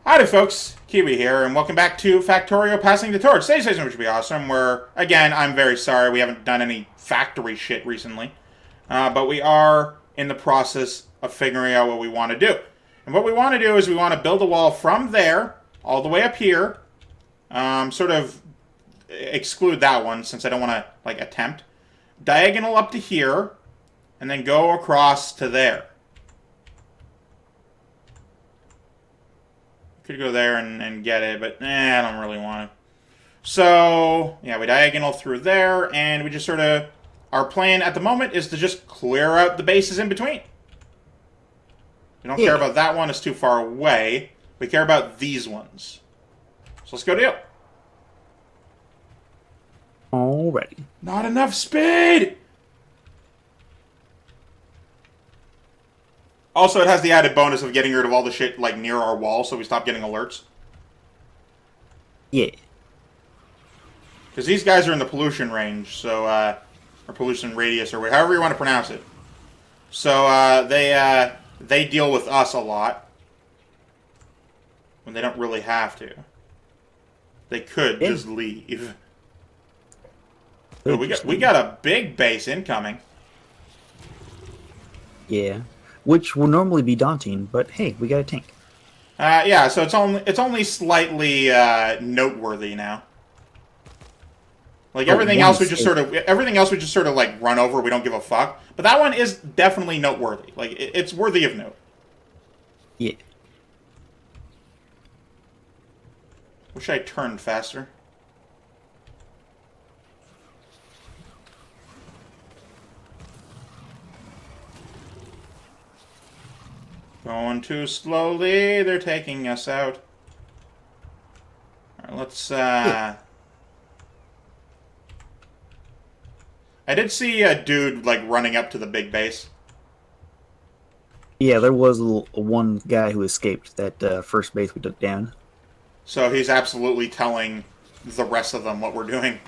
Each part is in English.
Howdy folks, Keywii here, and welcome back to Factorio Passing the Torch. Today's session which will be awesome, where, again, I'm very sorry we haven't done any factory shit recently. But we are in the process of figuring out what we want to do. And what we want to do is we want to build a wall from there, all the way up here. Sort of exclude that one, since I don't want to, attempt. Diagonal up to here, and then go across to there. Could go there and get it, but I don't really want to. So, yeah, we diagonal through there, and we just sort of... Our plan at the moment is to just clear out the bases in between. We don't care about that one, it's too far away. We care about these ones. So let's go deal. Alrighty. Not enough speed! Also, it has the added bonus of getting rid of all the shit, near our wall, so we stop getting alerts. Yeah. Because these guys are in the pollution range, so, or pollution radius, or however you want to pronounce it. So, they deal with us a lot. When they don't really have to. They could just leave. Ooh, we got a big base incoming. Yeah. Which will normally be daunting, but hey, we got a tank. Yeah, so it's only slightly noteworthy now. Everything else we just sort of run over, we don't give a fuck. But that one is definitely noteworthy. It's worthy of note. Yeah. Wish I turned faster. Going too slowly. They're taking us out. Alright, let's, I did see a dude, running up to the big base. Yeah, there was one guy who escaped that first base we took down. So he's absolutely telling the rest of them what we're doing.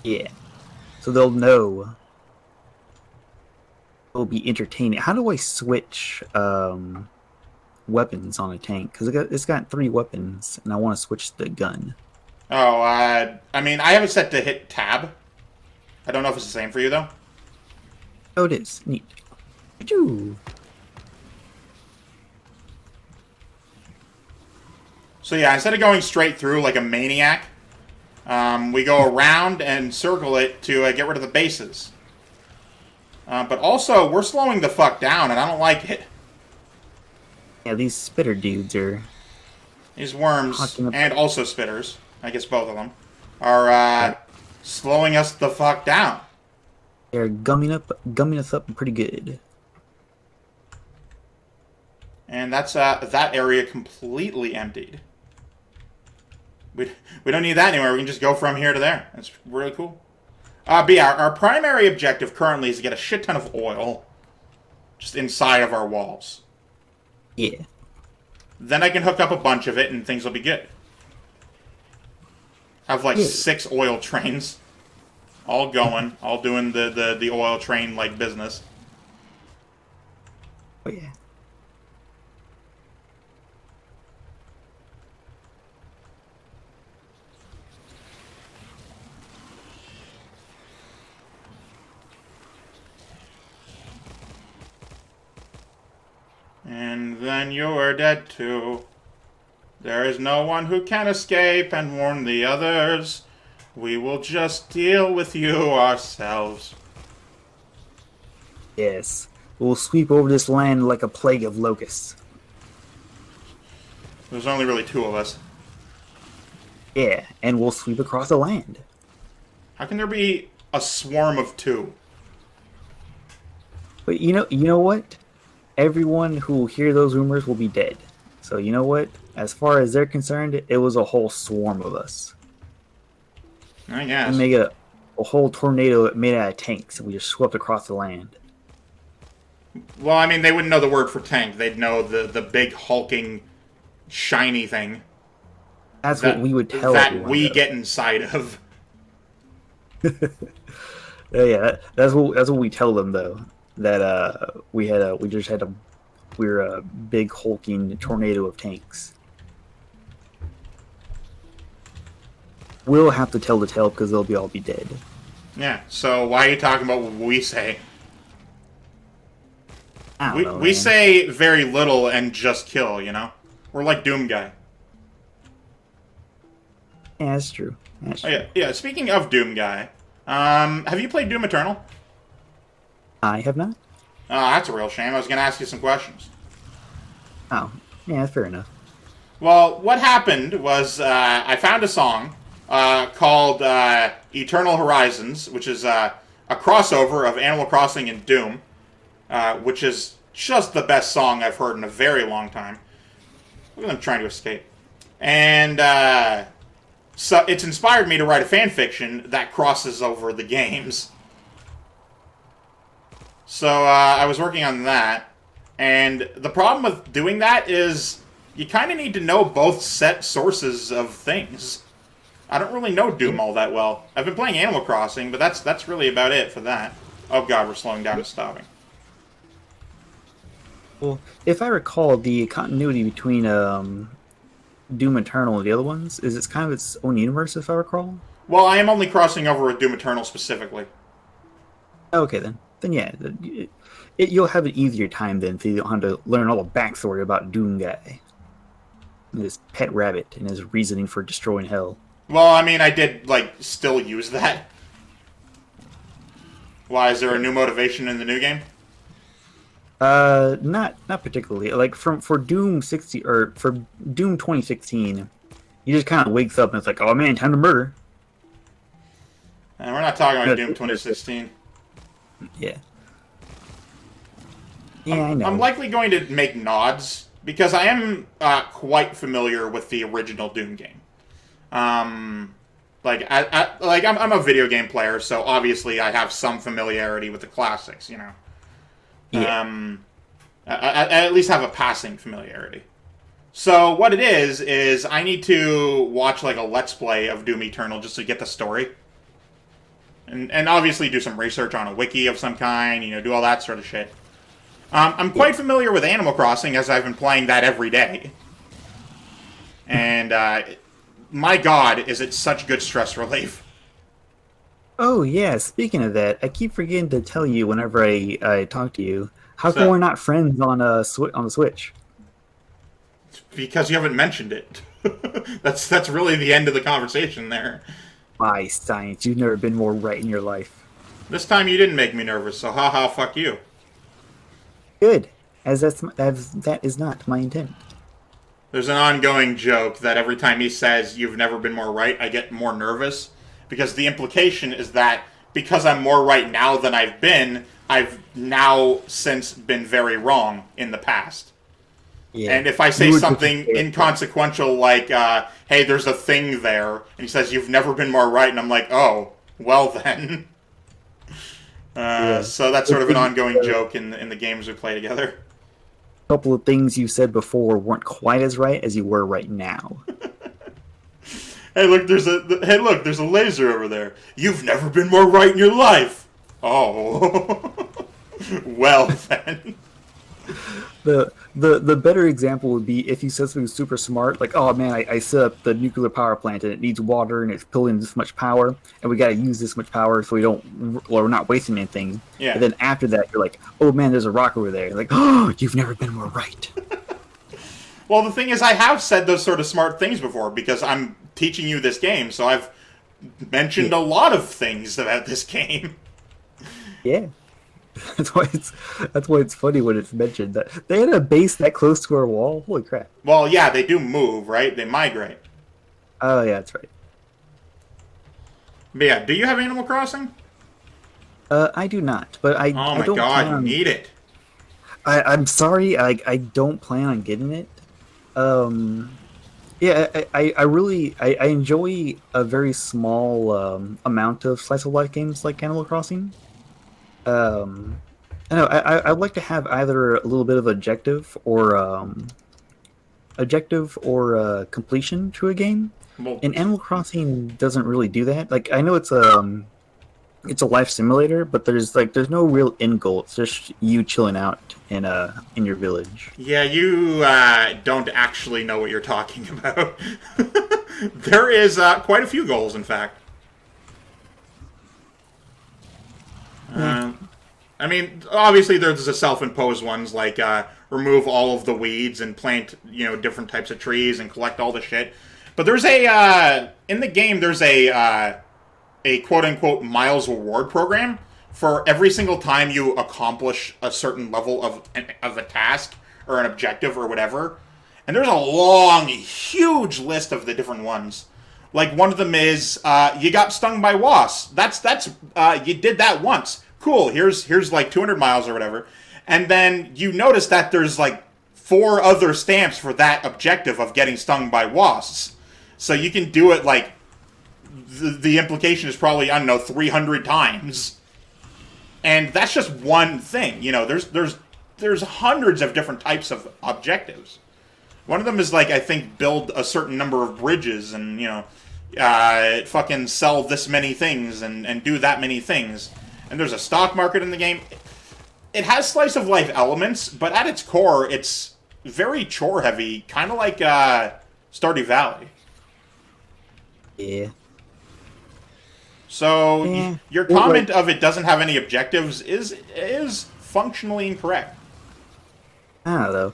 Yeah. So they'll know. It'll be entertaining. How do I switch weapons on a tank? Because it's got 3 weapons, and I want to switch the gun. Oh, I mean, I have it set to hit tab. I don't know if it's the same for you, though. Oh, it is. Neat. Achoo. So yeah, instead of going straight through like a maniac, we go around and circle it to get rid of the bases. But also, we're slowing the fuck down, and I don't like it. Yeah, these spitter dudes are... These worms, and also spitters, I guess both of them, are slowing us the fuck down. They're gumming us up pretty good. And that's that area completely emptied. We don't need that anymore. We can just go from here to there. That's really cool. But yeah, our primary objective currently is to get a shit ton of oil just inside of our walls. Yeah. Then I can hook up a bunch of it and things will be good. I have 6 oil trains. All going. All doing the oil train business. Oh yeah. And then you're dead too. There is no one who can escape and warn the others. We will just deal with you ourselves. Yes. We'll sweep over this land like a plague of locusts. There's only really 2 of us. Yeah, and we'll sweep across the land. How can there be a swarm of 2? But you know what? Everyone who will hear those rumors will be dead. So you know what? As far as they're concerned, it was a whole swarm of us. I guess. And make a whole tornado made out of tanks, and we just swept across the land. Well, I mean, they wouldn't know the word for tank. They'd know the big hulking, shiny thing. That's what we would tell that everyone, we though. get inside of. Yeah, that's what we tell them though. That we just had to we're a big hulking tornado of tanks. We'll have to tell the tale because they'll all be dead. Yeah, so why are you talking about what we say? I don't know, We man. say very little and just kill, you know? We're like Doom Guy. Yeah, that's true. That's Oh, true. yeah, speaking of Doom Guy, have you played Doom Eternal? I have not. Oh, that's a real shame. I was going to ask you some questions. Oh, yeah, that's fair enough. Well, what happened was I found a song called Eternal Horizons, which is a crossover of Animal Crossing and Doom, which is just the best song I've heard in a very long time. Look at them trying to escape. And so it's inspired me to write a fan fiction that crosses over the games. So I was working on that, and the problem with doing that is you kind of need to know both set sources of things. I don't really know Doom all that well. I've been playing Animal Crossing, but that's really about it for that. Oh god, we're slowing down and stopping. Well, if I recall, the continuity between Doom Eternal and the other ones is it's kind of its own universe, if I recall. Well, I am only crossing over with Doom Eternal specifically. Okay, then. Then yeah, you'll have an easier time then if you don't have to learn all the backstory about Doom Guy. And his pet rabbit and his reasoning for destroying hell. Well, I mean, I did, like, still use that. Why, is there a new motivation in the new game? Not particularly. Like for Doom 60 or for Doom 2016, he just kind of wakes up and it's like, oh man, time to murder. And we're not talking about No, Doom 2016. Yeah. Yeah, I know. I'm likely going to make nods because I am quite familiar with the original Doom game. I'm a video game player, so obviously I have some familiarity with the classics. You know. Yeah. I at least have a passing familiarity. So what it is I need to watch like a Let's Play of Doom Eternal just to get the story. And obviously do some research on a wiki of some kind, you know, do all that sort of shit. I'm quite familiar with Animal Crossing as I've been playing that every day. And my god, is it such good stress relief. Oh yeah. Speaking of that, I keep forgetting to tell you whenever I talk to you. How come So, we're not friends on on the Switch? because you haven't mentioned it. That's really the end of the conversation there. My science, you've never been more right in your life. This time you didn't make me nervous, so haha, fuck you. Good, as that is not my intent. There's an ongoing joke that every time he says, "You've never been more right," I get more nervous. Because the implication is that because I'm more right now than I've now since been very wrong in the past. Yeah. And if I say something inconsequential like, hey, there's a thing there, and he says, "You've never been more right," and I'm like, oh, well then. So that's sort of an ongoing joke in the games we play together. A couple of things you said before weren't quite as right as you were right now. Hey, look, there's a laser over there. You've never been more right in your life. Oh. Well then. The better example would be if you said something super smart, like, oh man, I set up the nuclear power plant and it needs water and it's pulling this much power and we got to use this much power so we're not wasting anything. Yeah. And then after that, you're like, oh man, there's a rock over there. You're like, oh, you've never been more right. Well, the thing is, I have said those sort of smart things before because I'm teaching you this game, so I've mentioned a lot of things about this game. Yeah. That's why it's funny when it's mentioned that they had a base that close to our wall. Holy crap! Well, yeah, they do move, right? They migrate. Oh yeah, that's right. But yeah, do you have Animal Crossing? I do not, but I. Oh I my don't god, plan you on, need it. I'm sorry, I don't plan on getting it. Yeah, I enjoy a very small amount of slice of life games like Animal Crossing. I know I'd like to have either a little bit of objective or completion to a game. Well, And Animal Crossing doesn't really do that. Like I know it's a life simulator, but there's no real end goal. It's just you chilling out in your village. Yeah, you don't actually know what you're talking about. There is quite a few goals, in fact. I mean, obviously there's the self-imposed ones, like remove all of the weeds and plant, different types of trees and collect all the shit. But there's in the game, there's a quote-unquote miles reward program for every single time you accomplish a certain level of a task or an objective or whatever. And there's a long, huge list of the different ones. Like, one of them is, you got stung by wasps. You did that once. Cool, here's like 200 miles or whatever. And then you notice that there's like 4 other stamps for that objective of getting stung by wasps. So you can do it like, the implication is probably, I don't know, 300 times. And that's just one thing. There's hundreds of different types of objectives. One of them is like, I think, build a certain number of bridges and, fucking sell this many things and do that many things. And there's a stock market in the game. It has slice of life elements, but at its core, it's very chore heavy, kind of like Stardew Valley. Yeah. So your comment of it doesn't have any objectives is functionally incorrect. I don't know.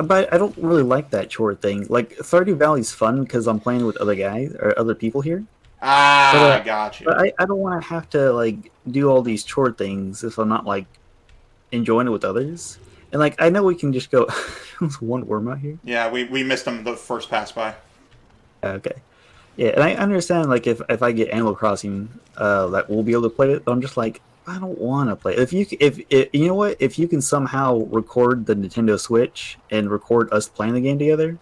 But I don't really like that chore thing. Like, Stardew Valley's fun because I'm playing with other guys or other people here. I got you. But I don't want to have to like do all these chore things if I'm not like enjoying it with others. And like, I know we can just go. There's one worm out here. Yeah, we missed them the first pass by. Okay. Yeah, and I understand like if I get Animal Crossing, that we'll be able to play it. But I'm just like, I don't want to play. If you know what, if you can somehow record the Nintendo Switch and record us playing the game together,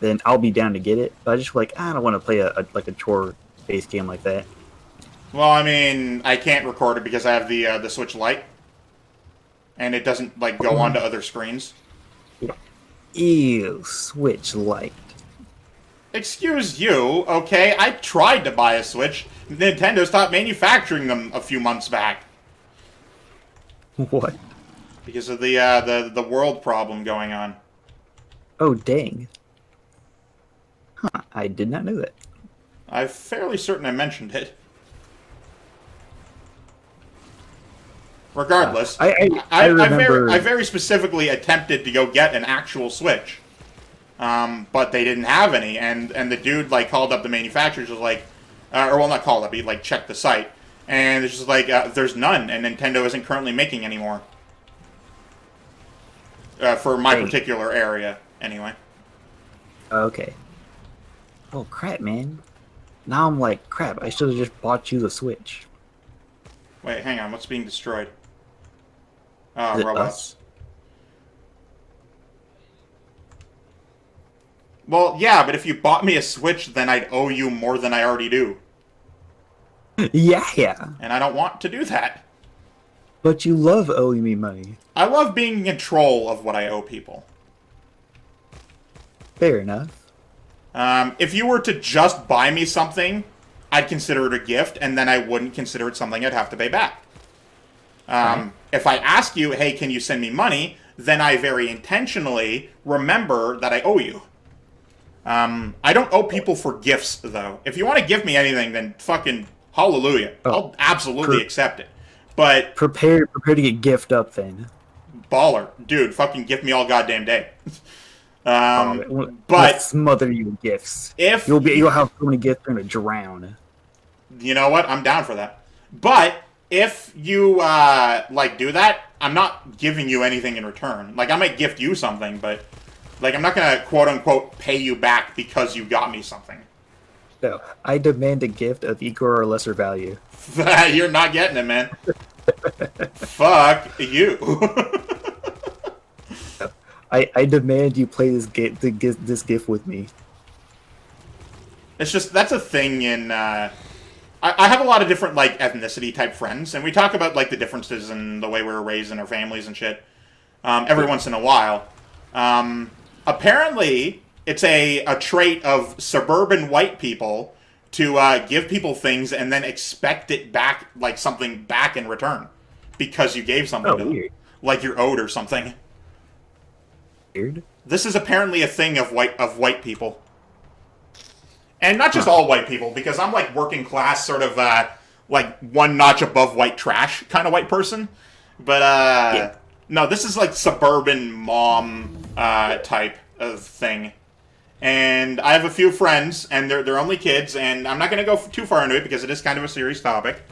then I'll be down to get it. But I just like, I don't want to play a chore based game like that. Well, I mean, I can't record it because I have the Switch Lite, and it doesn't like go onto other screens. Ew, Switch Lite. Excuse you, okay? I tried to buy a Switch. Nintendo stopped manufacturing them a few months back. What? Because of the world problem going on. Oh, dang. Huh, I did not know that. I'm fairly certain I mentioned it. Regardless, I remember... I very specifically attempted to go get an actual Switch. But they didn't have any, and the dude, like, called up the manufacturers, was like, or, well, not called up, he, like, checked the site, and it's just like, there's none, and Nintendo isn't currently making any more. For my particular area, anyway. Okay. Oh, crap, man. Now I'm like, crap, I should have just bought you the Switch. Wait, hang on, what's being destroyed? Is it robots. us? Well, yeah, but if you bought me a Switch, then I'd owe you more than I already do. Yeah. And I don't want to do that. But you love owing me money. I love being in control of what I owe people. Fair enough. If you were to just buy me something, I'd consider it a gift, and then I wouldn't consider it something I'd have to pay back. If I ask you, hey, can you send me money, then I very intentionally remember that I owe you. I don't owe people for gifts, though. If you want to give me anything, then fucking hallelujah. I'll absolutely accept it. But prepare to get gift up then. Baller. Dude, fucking gift me all goddamn day. But smother you with gifts. If you'll have so many gifts you're gonna drown. You know what? I'm down for that. But if you like do that, I'm not giving you anything in return. Like, I might gift you something, but like, I'm not gonna quote unquote pay you back because you got me something. No, I demand a gift of equal or lesser value. You're not getting it, man. Fuck you. I demand you play this gift with me. It's just, that's a thing in, I have a lot of different, like, ethnicity type friends, and we talk about, like, the differences in the way we were raised in our families and shit, every once in a while. Apparently, it's a trait of suburban white people to give people things and then expect it back, like something back in return, because you gave something Oh, to them, weird. like you're owed or something. Weird. This is apparently a thing of white people, and not just Huh. all white people, because I'm like working class, sort of like one notch above white trash kind of white person. But Yeah. no, this is like suburban mom type of thing. And I have a few friends, and they're only kids, and I'm not going to go too far into it because it is kind of a serious topic.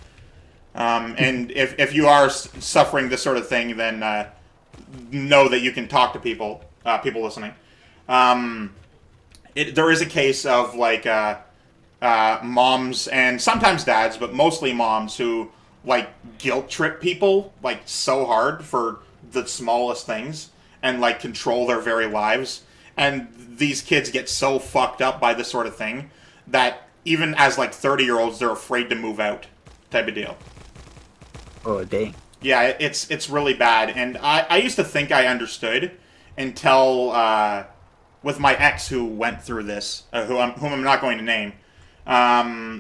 And if you are suffering this sort of thing, then know that you can talk to people listening. There is a case of like moms and sometimes dads, but mostly moms who like guilt trip people like so hard for the smallest things and like control their very lives. And these kids get so fucked up by this sort of thing that even as like 30-year-olds, they're afraid to move out, type of deal. Oh, dang. Yeah, it's really bad. And I used to think I understood until with my ex who went through this, whom I'm not going to name.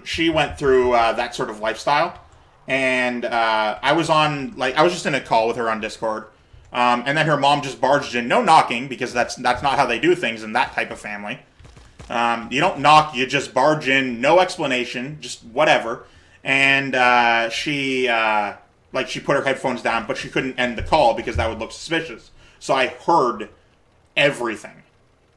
She went through that sort of lifestyle, and I was just in a call with her on Discord, and then her mom just barged in, no knocking, because that's not how they do things in that type of family. You don't knock, you just barge in, no explanation, just whatever. And she put her headphones down, but she couldn't end the call because that would look suspicious. So I heard everything,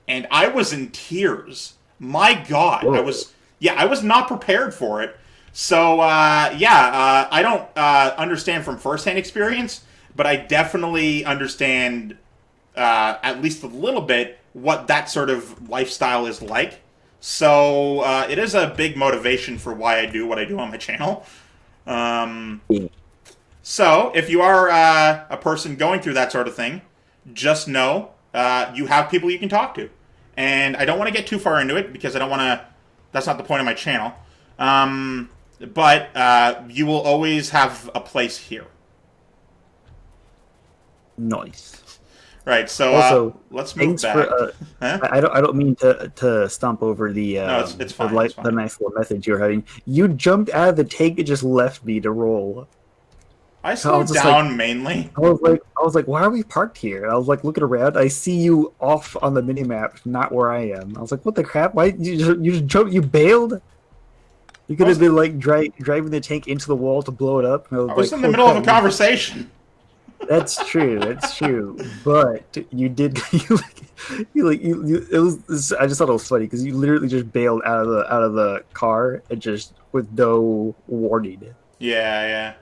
and I was in tears. My God, Whoa. I was not prepared for it. So I don't understand from firsthand experience, but I definitely understand at least a little bit what that sort of lifestyle is like. So it is a big motivation for why I do what I do on my channel. Yeah. So if you are a person going through that sort of thing, just know you have people you can talk to. And I don't want to get too far into it because I don't want to. That's not the point of my channel. But you will always have a place here. Nice. Right. So Also, let's move thanks back. for. Huh? I don't mean to stomp over the No, it's fine. the, It's the fine. nice little message you're having. You jumped out of the tank and just left me to roll. I I slowed was just like, down mainly. I was like, why are we parked here? And I was like looking around. I see you off on the mini map, not where I am. I was like, what the crap? Why you just jumped? You bailed? You could have been like driving the tank into the wall to blow it up. And I was I was like, in the oh, middle of a crap. conversation. That's true. That's true. But you did. It was. I just thought it was funny because you literally just bailed out of the car and just with no warning. Yeah, yeah.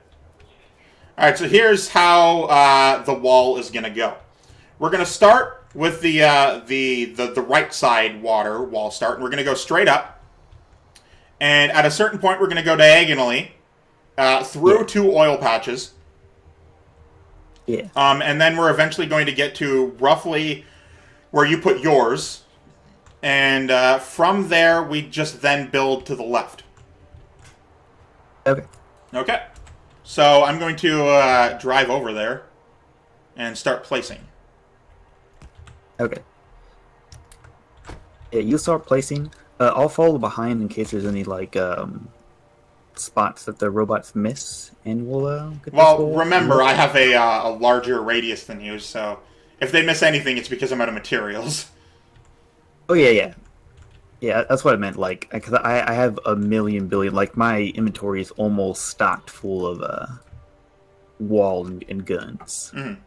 All right, so here's how the wall is gonna go. We're gonna start with the right side wall start, and we're gonna go straight up. And at a certain point, we're gonna go diagonally through two oil patches. Yeah. And then we're eventually going to get to roughly where you put yours. And from there, we just then build to the left. Okay. Okay. So I'm going to drive over there and start placing. Okay. Yeah, you start placing. I'll follow behind in case there's any like spots that the robots miss, and we'll get this Well, whole- remember, I have a larger radius than you, so if they miss anything, it's because I'm out of materials. Oh yeah. Yeah, that's what I meant. Like, because I have a million billion. Like, my inventory is almost stocked full of wall and guns. Mhm.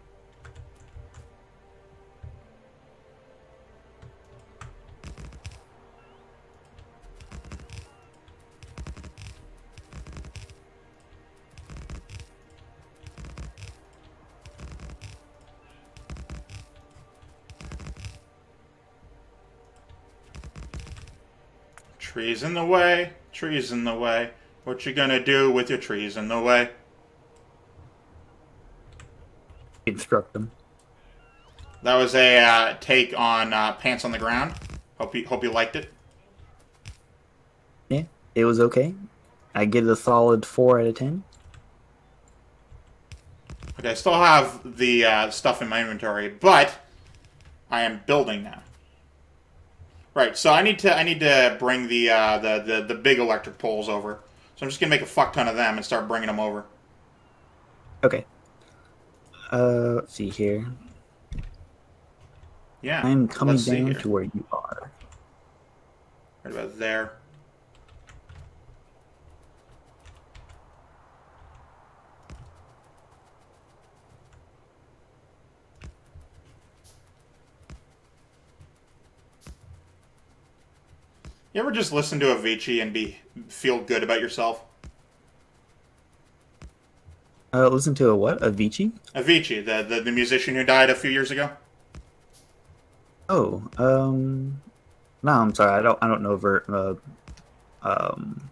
Trees in the way, trees in the way. What you gonna do with your trees in the way? Instruct them. That was a take on Pants on the Ground. Hope you liked it. Yeah, it was okay. I give it a solid 4 out of 10. Okay, I still have the stuff in my inventory, but I am building now. Right. So I need to bring the big electric poles over. So I'm just gonna make a fuck ton of them and start bringing them over. Okay. Let's see here. Yeah. I'm coming Let's see down here. to where you are. Right about there. You ever just listen to Avicii and feel good about yourself? Listen to a what? Avicii? Avicii, the musician who died a few years ago. Oh, no, I'm sorry. I don't know um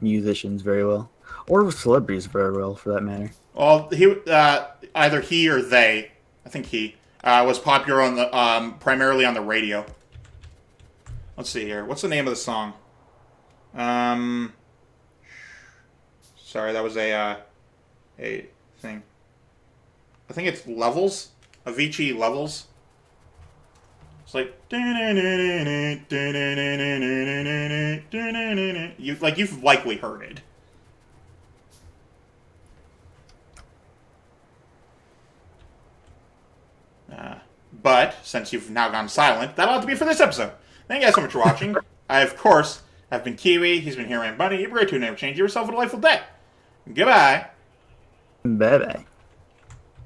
musicians very well, or celebrities very well, for that matter. Well, either he or they, I think he, was popular on the primarily on the radio. Let's see here. What's the name of the song? Um, sorry, that was a thing. I think it's Levels. Avicii Levels. It's like you've likely heard it. But since you've now gone silent, that'll have to be for this episode. Thank you guys so much for watching. I, of course, have been Keywii. He's been Heromanbunny. You're great to never change. Yourself a delightful day. Goodbye. Bye bye.